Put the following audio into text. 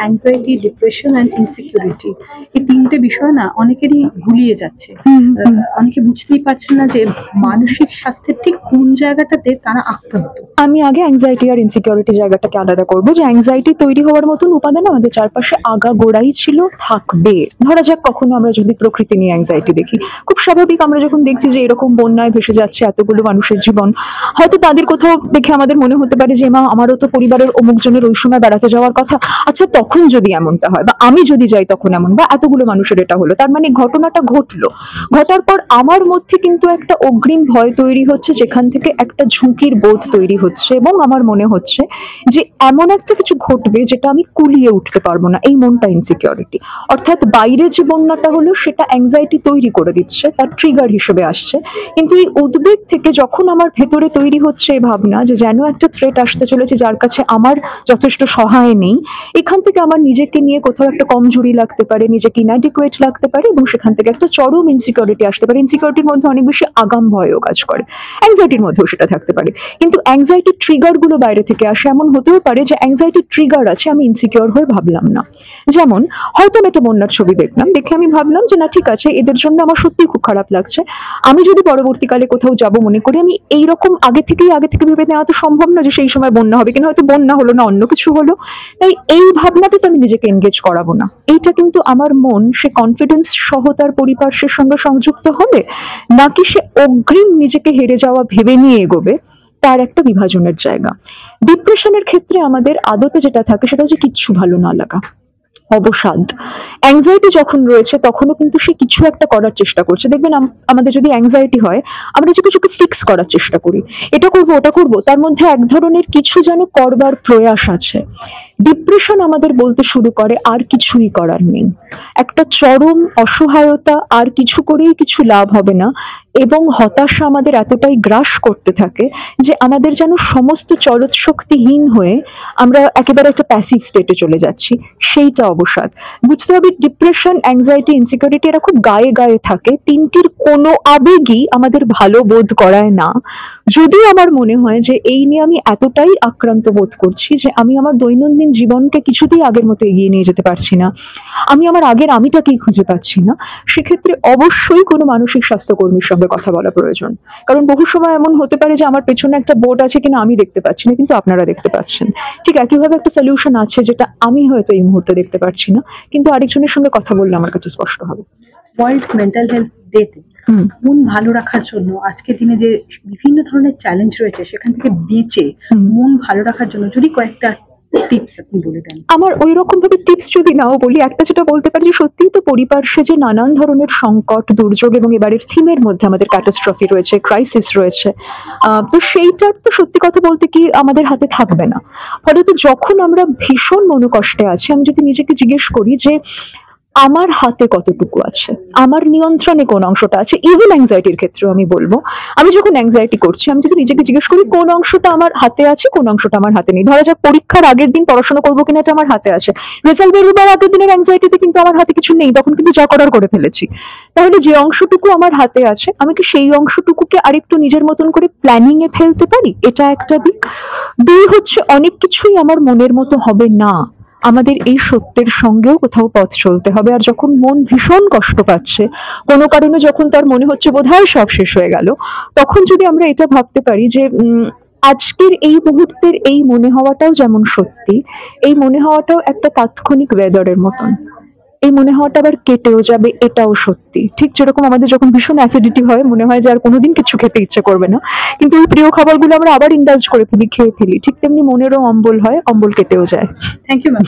Anxiety, depression and insecurity, এই তিনটে বিষয় না অনেকেরই গুলিয়ে যাচ্ছে। অনেকে বুঝতেই পারছেন না যে মানসিক স্বাস্থ্যের ঠিক কোন জায়গাটাতে তারা আক্রান্ত। আমি আগে অ্যাংজাইটি আর ইনসিকিউরিটি জায়গাটাকে আলাদা করবো, যে অ্যাংজাইটি তৈরি হওয়ার মতন উপাদান আমাদের চারপাশে আগাগোড়াই ছিল, থাকবে। ধরা যাক কখনো আমরা যদি প্রকৃতি নিয়ে অ্যাংজাইটি দেখি, খুব স্বাভাবিক, আমরা যখন দেখছি যে এরকম বন্যায় ভেসে যাচ্ছে এতগুলো মানুষের জীবন, হয়তো তাদের কোথাও দেখে আমাদের মনে হতে পারে যে মা, আমারও তো পরিবারের অমুক জনের ওই সময় বেড়াতে যাওয়ার কথা, আচ্ছা তখন যদি এমনটা হয়, বা আমি যদি যাই তখন এমন, বা এতগুলো মানুষের এটা হলো, তার মানে ঘটনাটা ঘটলো, ঘটার পর আমার মধ্যে কিন্তু একটা অগ্রিম ভয় তৈরি হচ্ছে, যেখান থেকে একটা ঝুঁকির বোধ তৈরি হচ্ছে, এবং আমার মনে হচ্ছে যে এমন একটা কিছু ঘটবে যেটা আমি কুলিয়ে উঠতে পারবো না। এই মনটা ইনসিকিউরিটি, অর্থাৎ বাইরে যে বন্যাটা হলো সেটা অ্যাংজাইটি তৈরি করে দিচ্ছে, তার ট্রিগার হিসেবে আসছে, কিন্তু এই উদ্বেগ থেকে যখন আমার ভেতরে তৈরি হচ্ছে এই ভাবনা যে যেন একটা থ্রেট আসতে চলেছে যার কাছে আমার যথেষ্ট সহায় নেই, এখান থেকে আমার নিজেকে নিয়ে কোথাও একটা কমজোরি লাগতে পারে, নিজেকে ইনঅ্যাডিকুয়েট লাগতে পারে, এবং সেখান থেকে একটা চরম ইনসিকিউরিটি আসতে পারে। ইনসিকিউরিটির মধ্যে অনেক বেশি আগাম ভয়ও কাজ করে, অ্যাংজাইটির মধ্যেও সেটা থাকতে পারে। কিন্তু অ্যাংজাইটির ট্রিগার গুলো বাইরে থেকে আসে, এমন হতেও পারে যে অ্যাংজাইটির ট্রিগার আছে, আমি ইনসিকিউর হয়ে ভাবলাম না। যেমন হয়তো আমি একটা বন্যার ছবি দেখলাম, দেখে আমি ভাবলাম যে না ঠিক আছে, এদের জন্য আমার সত্যি খুব খারাপ লাগছে, আমি যদি পরবর্তীকালে কোথাও যাব মনে করি, আমি এইরকম আগে থেকে ভেবে নেওয়া তো সম্ভব না যে সেই সময় বন্যা হবে, কিন্তু হয়তো বন্যা হলো না, অন্য কিছু হলো, তাই এই ভাবনাতে তো আমি নিজেকে এনগেজ করাবো না। এইটা কিন্তু আমার মন সে কনফিডেন্স সহ তার পরিপার্শ্বের সঙ্গে সংযুক্ত হবে, নাকি সে অগ্রিম নিজেকে হেরে যাওয়া ভেবে নিয়ে এগোবে, তার একটা বিভাজনের জায়গা। ডিপ্রেশনের ক্ষেত্রে আমাদের আদতে যেটা থাকে সেটা হচ্ছে কিচ্ছু ভালো না লাগা, অবসাদ। অ্যাংজাইটি যখন রয়েছে তখনও কিন্তু সে কিছু একটা করার চেষ্টা করছে। দেখবেন আমাদের যদি অ্যাংজাইটি হয়, আমরা যে কিছুকে ফিক্স করার চেষ্টা করি, এটা করব ওটা করব, তার মধ্যে এক ধরনের কিছু যেন করবার প্রয়াস আছে। ডিপ্রেশন আমাদের বলতে শুরু করে আর কিছুই করার নেই, একটা চরম অসহায়তা, আর কিছু করেই কিছু লাভ হবে না, এবং হতাশা আমাদের এতটাই গ্রাস করতে থাকে যে আমাদের যেন সমস্ত চলৎ শক্তিহীন হয়ে আমরা একেবারে একটা প্যাসিভ স্টেটে চলে যাচ্ছি, সেইটা অবসাদ। বুঝতে হবে ডিপ্রেশন, অ্যাংজাইটি, ইনসিকিউরিটি এরা খুব গায়ে গায়ে থাকে, তিনটির কোনো আবেগই আমাদের ভালো বোধ করায় না। যদিও আমার মনে হয় যে এই নিয়ে আমি এতটাই আক্রান্ত বোধ করছি যে আমি আমার দৈনন্দিন জীবনকে কিছুতেই আগের মতো এগিয়ে নিয়ে যেতে পারছি না, আমি আমার আগের আমিটাকেই খুঁজে পাচ্ছি না, সেক্ষেত্রে অবশ্যই কোনো মানসিক স্বাস্থ্যকর্মীর সঙ্গে কথা বলা প্রয়োজন। কারণ বহু সময় এমন হতে পারে যে আমার পেছনে একটা বোর্ড আছে কিনা আমি দেখতে পাচ্ছি না, কিন্তু আপনারা দেখতে পাচ্ছেন। ঠিক একইভাবে একটা সলিউশন আছে যেটা আমি হয়তো এই মুহূর্তে দেখতে পাচ্ছি না, কিন্তু আরেকজনের সঙ্গে কথা বললে আমার কাছে স্পষ্ট হবে। ওয়ার্ল্ড মেন্টাল হেলথ ডেতে মন ভালো রাখার জন্য আজকের দিনে যে বিভিন্ন ধরনের চ্যালেঞ্জ রয়েছে সেখান থেকে বেঁচে মন ভালো রাখার জন্য যদি কয়েকটা টিপস আপনি বলে দেন। আমার ওই রকম ভাবে টিপস যদি নাও বলি, একটা যেটা বলতে পারি যে সত্যিই তো পরিপার্শ্বে যে নানান ধরনের সংকট, দুর্যোগ, এবং এবারের থিমের মধ্যে আমাদের ক্যাটাস্ট্রফি রয়েছে, ক্রাইসিস রয়েছে, তো সেইটার তো সত্যি কথা বলতে কি আমাদের হাতে থাকবে না। ফলে তো যখন আমরা ভীষণ মনোকষ্টে আছি, আমি যদি নিজেকে জিজ্ঞেস করি যে আমার হাতে কতটুকু আছে, আমার নিয়ন্ত্রণে কোন অংশটা আছে, ইভেন অ্যাংজাইটির ক্ষেত্রেও আমি বলবো, আমি যখন অ্যাংজাইটি করছি আমি যদি নিজেকে জিজ্ঞেস করি কোন অংশটা আমার হাতে আছে, কোন অংশটা আমার হাতে নেই। ধরা যাক পরীক্ষার আগের দিন পড়াশোনা করবো কিনা এটা আমার হাতে আছে, রেজাল্ট বেরোবার আগের দিনের অ্যাংজাইটিতে কিন্তু আমার হাতে কিছু নেই, তখন কিন্তু যা করার করে ফেলেছি। তাহলে যে অংশটুকু আমার হাতে আছে আমি কি সেই অংশটুকুকে আরেকটু নিজের মতন করে প্ল্যানিং এ ফেলতে পারি? এটা একটা দিক। দুই হচ্ছে অনেক কিছুই আমার মনের মতো হবে না, আমাদের এই সত্যের সঙ্গেও কোথাও পথ চলতে হবে। আর যখন মন ভীষণ কষ্ট পাচ্ছে কোনো কারণে, যখন তার মনে হচ্ছে বোধহয় সব শেষ হয়ে গেল, তখন যদি আমরা এটা ভাবতে পারি যে আজকের এই মুহূর্তের এই মনে হওয়াটাও যেমন সত্যি, এই মনে হওয়াটাও একটা তাৎক্ষণিক ওয়েদারের মতন, এই মনে হওয়াটা আবার কেটেও যাবে, এটাও সত্যি। ঠিক যেরকম আমাদের যখন ভীষণ অ্যাসিডিটি হয়, মনে হয় যে আর কোনোদিন কিছু খেতে ইচ্ছে করবে না, কিন্তু ওই প্রিয় খাবারগুলো আমরা আবার ইন্ডালজ করে ফেলি, খেয়ে ফেলি, ঠিক তেমনি মনেরও অম্বল হয়, অম্বল কেটেও যায়। Thank you ma'am.